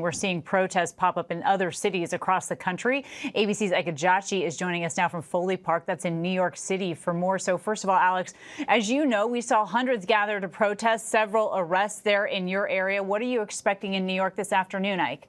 We're seeing protests pop up in other cities across the country. ABC's Ika Jachi is joining us now from Foley Park. That's in New York City for more. So first of all, Alex, as you know, we saw hundreds gather to protest, several arrests there in your area. What are you expecting in New York this afternoon, Ike?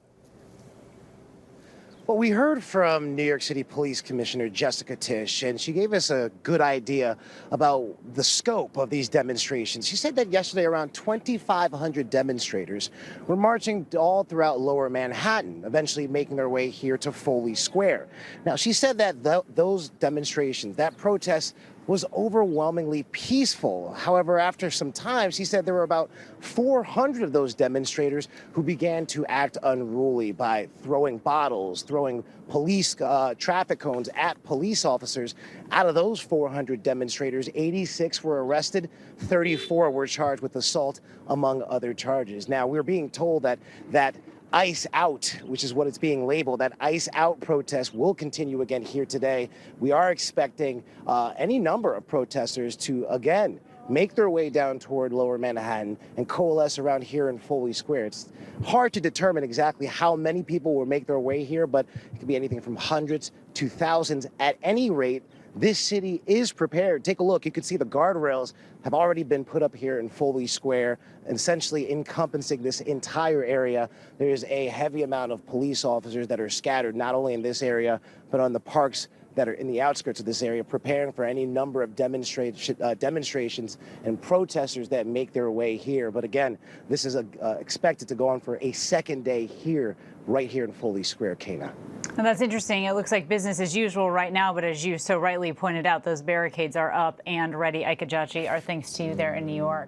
Well, we heard from New York City Police Commissioner Jessica Tisch, and she gave us a good idea about the scope of these demonstrations. She said that yesterday around 2,500 demonstrators were marching all throughout Lower Manhattan, eventually making their way here to Foley Square. Now, she said that those demonstrations, that protest, was overwhelmingly peaceful. However, after some time, she said there were about 400 of those demonstrators who began to act unruly by throwing bottles, throwing police traffic cones at police officers. Out of those 400 demonstrators, 86 were arrested, 34 were charged with assault, among other charges. Now, we're being told that ICE out, which is what it's being labeled, that ICE out protest will continue again here today. We are expecting any number of protesters to, again, make their way down toward Lower Manhattan and coalesce around here in Foley Square. It's hard to determine exactly how many people will make their way here, but it could be anything from hundreds to thousands. At any rate, this city is prepared. Take a look. You can see the guardrails have already been put up here in Foley Square, essentially encompassing this entire area. There is a heavy amount of police officers that are scattered, not only in this area, but on the parks that are in the outskirts of this area, preparing for any number of demonstrations and protesters that make their way here. But again, this is expected to go on for a second day here, right here in Foley Square, Kana. And that's interesting. It looks like business as usual right now, but as you so rightly pointed out, those barricades are up and ready. Ika Jachi, our thanks to you there in New York.